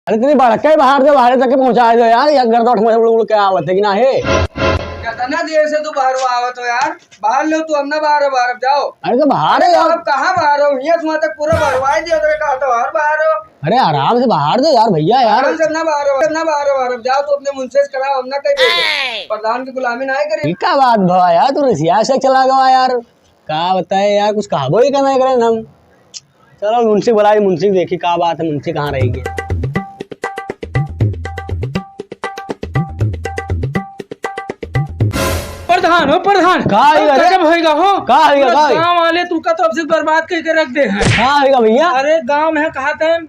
अरे तेरी भड़के बाहर से बाहर तक पहुंचा दो यार, या घर तो उड़ के आवत है कि ना है। कितना देर से तू बाहर आवत हो यार, बाहर लो तू, हमने बाहर जाओ। अरे तो बाहर है यार, कहाँ बाहर हो, यहाँ तुम्हारे तक पूरा भरवाई दिया तो कहा तो बाहर हो। अरे आराम से बाहर दो यार भैया यार, आराम से ना बाहर हो, ना बाहर जाओ तो अपने मुंह से कराओ, हमने कहीं प्रधान की गुलामी ना करी। क्या बात भवा यार, तू रसिया से चला गया यार, क्या बताए यार, कुछ कहाबो ही करना करें हम। चलो मुंशी बुलाए, मुंशी देखी क्या बात है, मुंशी कहाँ रहेगी। प्रधान हो प्रधान, गजब होएगा हो, गाँव वाले तू का तो अब से बर्बाद करके रख दे हैं। कहाँ होगा भैया? अरे गाँव में कहते हैं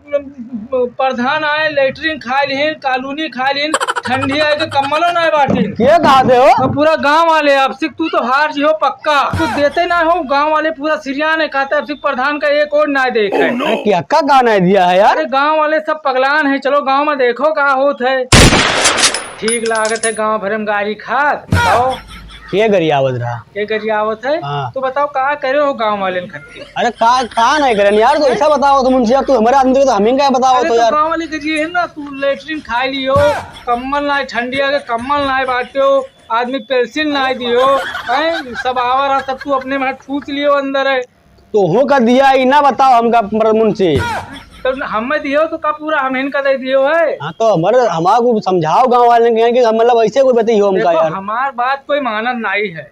प्रधान आए लेटरिन खा लिन, कॉलोनी खा लिन, ठंडी आए तो कम्बलो ना बांटी। क्या कहते हो? तो पूरा गांव वाले अब से तू तो हार जी हो पक्का, तू देते ना हो, गांव वाले पूरा सिरिया ने कहते अब से प्रधान का एक और ना देखे। क्या का गाना दिया है यार? अरे गांव वाले सब पगलान है, चलो गांव में देखो क्या होत है। ठीक लागत है गांव भर में गाड़ी खाद, बताओ ये गरियावत रहा, ये गरियावत है। तो बताओ क्या करे हो गांव वाले खत्ती। अरे का नहीं करें यार, तो ऐसा बताओ तो मुंशी, तू हमारे आदमी तो हमें क्या बताओ तो यार। गांव वाले करिए है ना, तू लेटरिन खा लियो, कम्बल ना ठंडी आगे कम्बल ना बांटो, आदमी पेंसिल ना दियो, सब आवर है, सब तू अपने में ठूस लियो अंदर है। तो हो का दिया ही ना बताओ हमका मुंशी, तो हमें दियो तो का पूरा हम इनका दे दियो है। हाँ तो हमारे को समझाओ गांव वाले कि मतलब ऐसे कोई बताइए हमका यार। हमार बात कोई मानत नहीं है,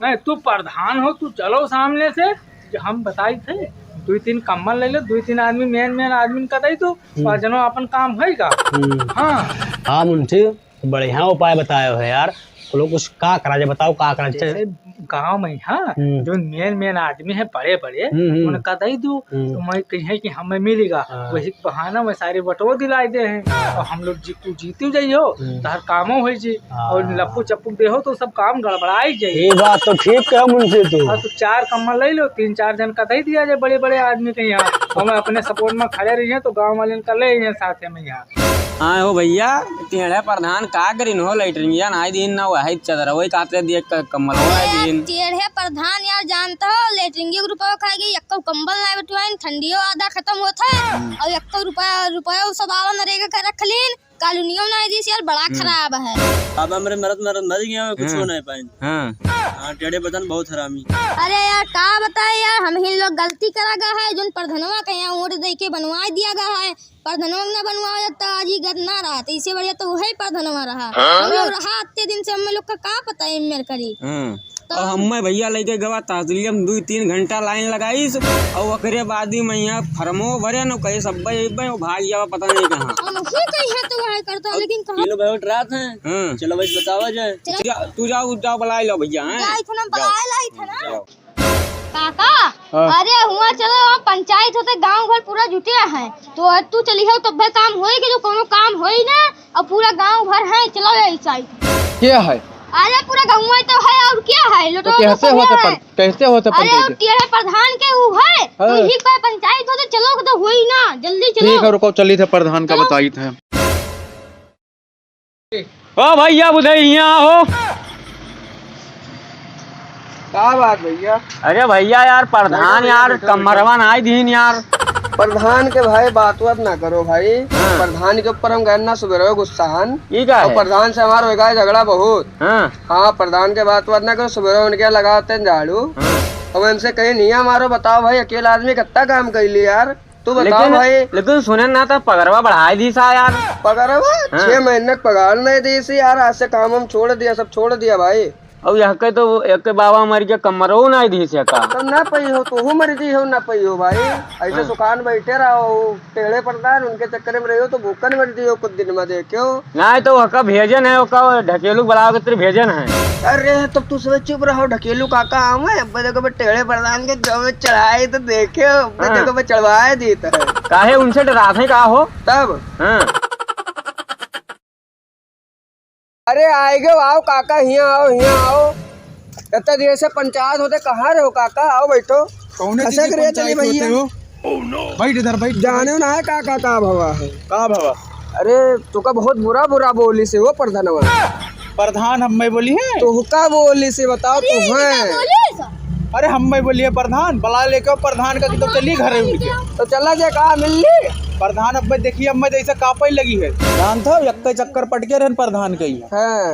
नहीं तू प्रधान हो, तू चलो सामने से, जो हम बताई थे 2-3 कम्बल ले लो, 2-3 आदमी मेन आदमी का दई तू जनो अपन काम होगा। हाँ मुंशी बढ़िया उपाय बताए हो यार, तो लोग कुछ का करा जाए, बताओ का करा जाए। गाँव में हाँ जो मेन आदमी है बड़े बड़े, उन्हें कह दई दू तो मैं कहे कि हमें मिलेगा, वही बहाना में सारे बटो दिलाई दे हैं, और हम लोग जीती जाइयो तो हर कामों हो जी, और लप्पू चप्पू दे हो तो सब काम गड़बड़ाई जाए। ये बात तो ठीक है मुंशी, तो 4 कम्बल ले लो, 3-4 जन का दे दिया जाए बड़े बड़े आदमी के यहाँ, हमें अपने सपोर्ट में खड़े रही है, तो गाँव वाले का ले साथ में यहाँ। हाँ हो भैया, टेढ़े प्रधान का करीन हो, लेटरिन ना दिन ना वही चदर वही काते दिए कम्बल हो दिन। टेढ़े प्रधान यार जानता हो, लेटरिन के रुपया खाएगी, एक कम्बल ना बैठवाइन, ठंडियो आधा खत्म होता है, और एक रुपया सब आवा नरेगा का रख लीन, कॉलोनियों ना दी यार बड़ा खराब है। अब हमरे मरद मर गया, कुछ हो नहीं पाए। हाँ टेढ़े प्रधान बहुत हरामी। अरे यार का बताए यार, हम ही लोग गलती करा गया है, जो प्रधानवा के यहाँ वोट दे के बनवा दिया गया है, प्रधानवा न बनवा जाता आज ही गद ना रहा, इससे बढ़िया तो वही प्रधानवा रहा। हम लोग रहा इतने दिन से, हम लोग का पता है मेरे करी। और हमें भैया लेके गवा ताजलियम 2-3 घंटा लाइन लगाई, और ओकरे बाद ही मैं यहाँ फरमो भरे न कहे सब भाग गया पता नहीं कहाँ। तो वही करता है, लेकिन कहाँ बहुत रात है। चलो भाई बतावा जाए, तू जाओ बुला लो भैया। काका अरे हुआ चलो वहाँ पंचायत होते, गांव घर पूरा जुटे हैं, तो तू चली हो तब भी काम होएगी, जो कोनो काम होई ना, और पूरा गांव भर है, चलो ऐसा क्या है। अरे पूरा गाँव तो है, और क्या है लोटो तो कैसे होता अरे तेरे प्रधान के वो है, तो ही का पंचायत होते, चलो तो हुई ना, जल्दी चलो। ठीक है रुको, चली थे प्रधान का बताई थे। ओ भैया बुधैया हो, क्या बात भैया? अरे भैया यार प्रधान यार कमरवा ना दीन यार। प्रधान के भाई बात ना करो भाई, प्रधान के ऊपर हम गए सुबह गुस्साहन, और प्रधान से हमारा हो गया झगड़ा बहुत। हाँ प्रधान के बात ना करो, सुबह उनके लगाते झाड़ू, और उनसे कहीं नहीं हमारो। बताओ भाई अकेला आदमी कितना काम कर लिया यार, तू बताओ भाई। लेकिन सुने ना तो पगरवा बढ़ाई दी सा यार, पगरवा 6 महीने पगार नहीं दी सी यार, आज से काम हम छोड़ दिया, सब छोड़ दिया भाई। और यहाँ के तो एक बाबा मर गया, कमरो ना दी से का तो ना पई हो, तू मर दी हो ना पई हो भाई, ऐसे सुखान बैठे रहो, टेढ़े प्रधान उनके चक्कर में रही हो तो भूखन मर दी हो कुछ दिन में, देखो नहीं तो वह भेजन है, वो ढकेलू बुलाओ के तेरे भेजन है। अरे तब तू सब चुप रहो, ढकेलू काका आऊँ देखो टेढ़े प्रधान के जो चढ़ाई तो देखे, देखो मैं चढ़वाए दी काहे उनसे डराते का हो तब। अरे आएगे आओ काका, यहाँ आओ, इतना देर से पंचायत होते कहाँ रहे हो काका, आओ बैठो। चली भैया बैठ इधर बैठ। जाने ना है काका का भवा है, का भवा? अरे तुका बहुत बुरा बोली से वो प्रधान हम मैं बोली है, तो हुक्का बोली से बताओ तू है। अरे हम मैं बोलिए प्रधान बला लेके प्रधान का तो चलिए घर उनके, तो चला जाए कहा मिल ली। प्रधान अब मैं देखिए अब मैं जैसे कापे लगी है जानते हो यक्के चक्कर पटके रहन प्रधान के ही हाँ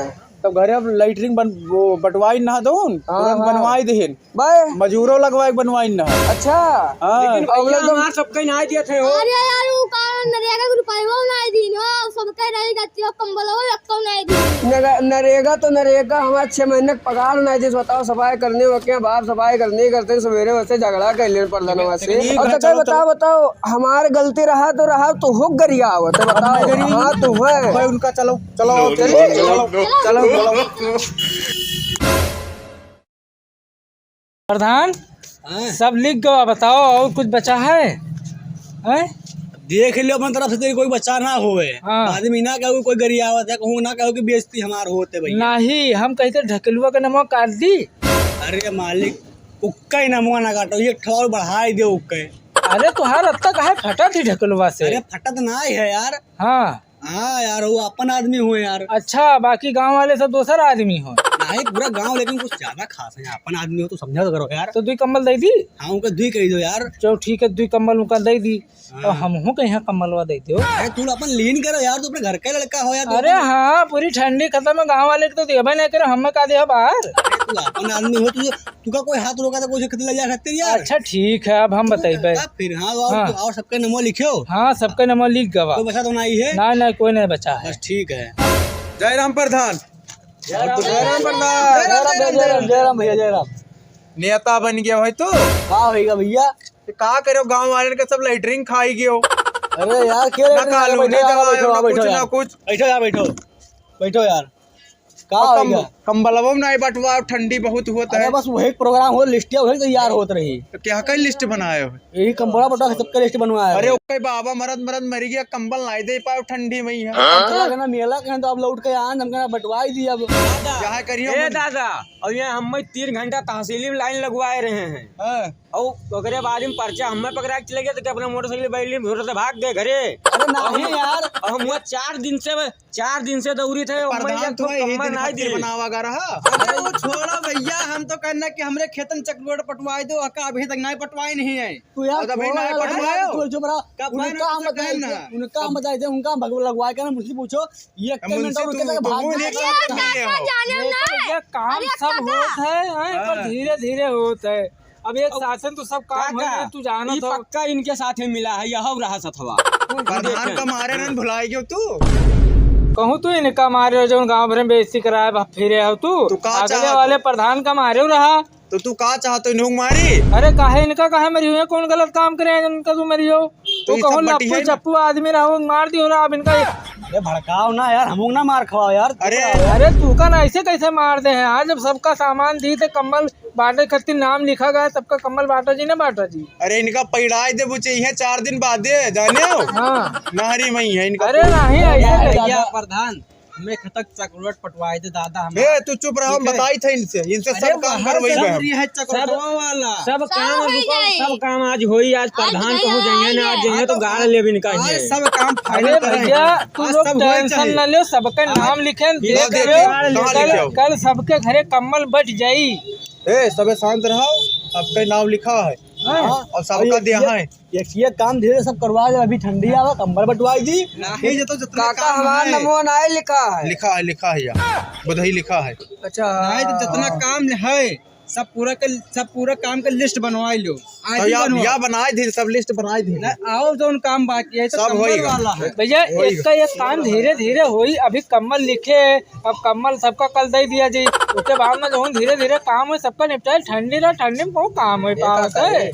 तब घरे अब लाइटरिंग वो बटवाई ना दो तुरंत बनवाई देहिन भाई मजूरों लगवाए बनवाई ना अच्छा हाँ लेकिन भैया हमार सबके ना दिए थे हो अरे यार वो का नरेगा के रुपए वो नहीं दीन हो सबके रही गति कंबल हो लक्को नहीं दी नरेगा तो नरेगा हमारे 6 महीने का पगार नहीं दे बताओ सफाई करने वके बाप सफाई करने करते सवेरे वैसे झगड़ा कर ले प्रधानवा से और तो बताओ हमारे गलती रहा तो हो गरिया आवत है बताओ हाँ तो है भाई उनका चलो चलो चलो प्रधान सब लिख गया बताओ और कुछ बचा है हैं? देख लियो अपनी तरफ से तेरी कोई बच्चा ना होवे। हाँ। आदमी ना कहो कोई गरियावत है, कहूँ ना कहो कि बेइज्जती हमार होते भैया। नहीं हम कहते ढकलुआ का नमक काट दी। अरे मालिक उक्का ही नमुआ ना काटो, ये ठोर बढ़ाई दे उक्के। अरे तुहार अब तक है फटा थी ढकलुआ से। अरे फटत ना ही है यार। हाँ हाँ यार वो अपन आदमी हुए यार। अच्छा बाकी गांव वाले सब दूसर आदमी हो। नहीं पूरा गांव लेकिन कुछ ज्यादा खास है, अपन आदमी हो तो समझा तो करो यार। तो दुई कम्बल दे दी। हाँ उनका दुई कही दो यार। चलो ठीक है दुई कम्बल उनका दे दी और हम हो कहीं कम्बलवा देते हो। अरे तू अपन लीन करो यार, तू अपने घर का लड़का हो यार। अरे हाँ पूरी ठंडी खत्म है गाँव वाले तो देवे नहीं करे हमें का दे बाहर। तू अपन आदमी हो, तू का कोई हाथ रोका तो कोई खत ले जा सकते यार। अच्छा ठीक है अब हम बताइए। फिर हाँ और सबका नंबर लिखो। हाँ सबका नंबर लिख गवा। कोई बचा तो नहीं है? नहीं कोई नहीं बचा है। बस ठीक है। जय राम प्रधान। जय राम भैया जय राम। नेता बन गया भाई तो हाँ भैया भैया। का करो गांव वाले के सब लाइटरिंग खाई गयो। अरे यार क्या ना कालू ने कुछ ना कुछ बैठो यार बैठो यार। कंबलवा नहीं बटवा ठंडी बहुत होता अरे है। बस वही प्रोग्राम हो, लिस्ट वही तैयार होत रही। तो क्या कई लिस्ट बनाए हो? यही कंबला बटवा सबका लिस्ट बनवाया। अरे ओके बाबा मरद मर गया कंबल नहीं दे पाओ ठंडी में ही है। कहना मेला कहना तो अब लौट के आन हम कहना बटवाई दी अब। क्या करियो ए दादा और ये हम 3 घंटा तहसीली में लाइन लगवाए रहे हैं और ओकरे बाद में पर्चा हमें पकड़ा के चले गए तो अपना मोटरसाइकिल बैली में से भाग गए घरे। अरे नहीं यार और हम 4 दिन से दौड़ी थे प्रधान तो नहीं दी बनावा गा रहा। अरे वो छोड़ो भैया, हम तो कहना कि हमरे खेतन चक्रवट पटवाई दो, का अभी तक नहीं पटवाई नहीं है। तू यार अभी नहीं पटवायो। उनका बताए थे उनका लगवाए का ना मुझसे पूछो ये ये काम सब होता है पर धीरे धीरे होता है। अब एक शासन तो सब काम है तू जाना तो पक्का इनके साथ में मिला है यह रहा सथवा। प्रधान का मारे रन भुलाई गयो तू। कहूँ तू इनका मारे जो गाँव भर में बेइज्जती कराए फिरे हो तू अगले वाले प्रधान का मारे रहा तो तू का चाहतो इन्हों मारी? अरे काहे इनका काहे मरी हुई है कौन गलत काम करे इनका तू मरी हो तो कहूँ लप्पू चप्पू आदमी रहो मार दी हो रहा अब इनका। अरे भड़काओ ना यार, हम ना मार खवाओ यार। अरे तू का ना ऐसे कैसे मार दे हैं आज जब सबका सामान दी थे कम्बल बांटे खातिर नाम लिखा गया सबका कम्बल बांटा जी ने बांटा जी। अरे इनका पैड़ाई दे चाहिए 4 दिन बाद दे जाने हो। हाँ नहरी में ही है इनका। अरे नहीं ऐसे प्रधान हमें खतक चक्रवट पटवाए थे दादा हम। तू चुप रहो, बताई थे इनसे सब काम करवाई है। सब काम आज होई। आज प्रधान को हो जाएंगे ना, आज जाएंगे तो गाड़ ले भी निकाल सब काम अरे भैया तू लोग टेंशन न लो सबके नाम लिखे कल सबके घरे कम्बल बच जाई। सबे शांत रहो, सबका नाम लिखा है और सबका दिया है। ये काम धीरे सब करवा दे, अभी ठंडी आवा कंबल बटवाई दी। काका हमारा नमो नहीं लिखा है यार, बधाई लिखा है। अच्छा जितना काम है सब पूरा काम का लिस्ट बनवा लो। या बनाए थे सब लिस्ट बनाए थे। आओ जो काम बाकी है सब होएगा भैया इसका ये काम धीरे धीरे होई। अभी कम्बल लिखे अब कम्बल सबका कल दे दिया जी उसके बाद में जो धीरे धीरे काम है सबका निपटाए। ठंडी ना ठंडी में बहुत काम है पावत है।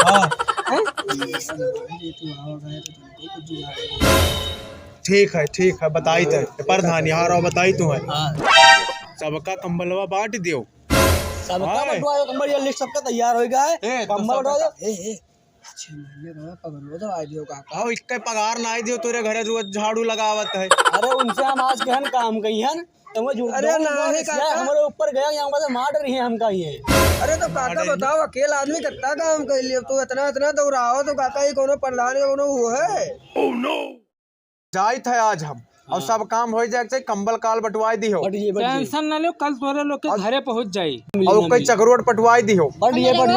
ठीक है बताई थे प्रधान यहाँ बताई तू है सबका कंबलवा बांट दियो। सबका बटवाओ कंबल, ये लिस्ट सबका तैयार हो गया है। कंबल बटवा दो। इक्के पगार ना दियो तोरे घरे रोज झाड़ू लगावत है। अरे उनसे हम आज गहन काम कही है अरे नहीं हमारे ऊपर गया यहाँ पर मार रही है हमका ये। अरे तो काका बताओ अकेला आदमी कितना काम कर लिया तू इतना दौड़ाओ तो काका ये कोनो प्रधान कोनो वो है। जाइत है आज हम और सब काम हो जाए, कंबल काल बटवाई दी हो टेंशन न लो, कल तोरे लोग के घरे पहुंच जाई। और कोई चकरोट पटवाई दी हो बढ़ ये रुपया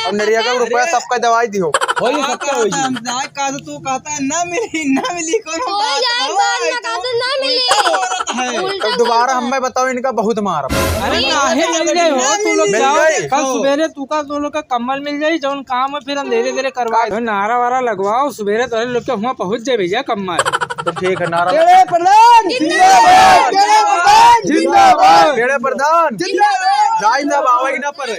और नरिया रुपया सबका दवाई दी हो। हो ये सब क्या हो जी तू कहता ना मिली ना मिली हो जाए बाद में का तो ना मिली। तो दोबारा हमें बताओ, इनका बहुत मार। अरे काहे मिल गए हो तू लोग, मिल जाओ गई। कल सवेरे तू का तो लोग का कम्बल मिल जाई, जौन काम है फिर हम धीरे धीरे करवाए। नारा वारा लगवाओ, सवेरे तोरे लोग के वहाँ पहुँच जाए भैया कम्बल। तो ठीक है, नारा जिंदाबाद जिंदाबाद बेड़े प्रधान जाई तब आवेगी ना पर।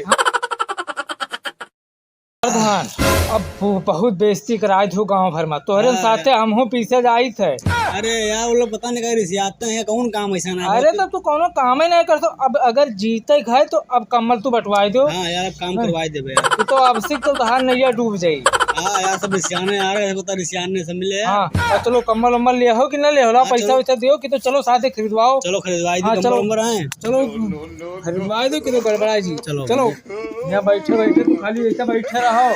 प्रधान अब बहुत बेइज्जती कराई थू गांव भर में, तोहरे साथे हम पीछे जाई थे। अरे यार वो लोग पता नहीं कह रिसियाते हैं, कौन काम ऐसा ना। अरे तो तू कोनो काम ही नहीं करतो, अब अगर जीते है तो अब कम्बल तू बटवाई दो। हाँ यार अब काम करवाई देबे यार। तू तो अब सिख तो तहार नैया डूब जाई। हाँ यार सब रिसियाने आ रहे हैं, पता रिसियाने सब मिले यार। हाँ चलो कम्बल वम्बल ले हो कि ना ले हो, पैसा वैसा दियो कि तो चलो साथे खरीदवाओ। चलो खरीदवाई हाँ, दी, चलो। कंबल आए। चलो खरीदवाई दो कि तो गड़बड़ा जी। चलो चलो यहाँ बैठे बैठे तू खाली ऐसा बैठे रहो।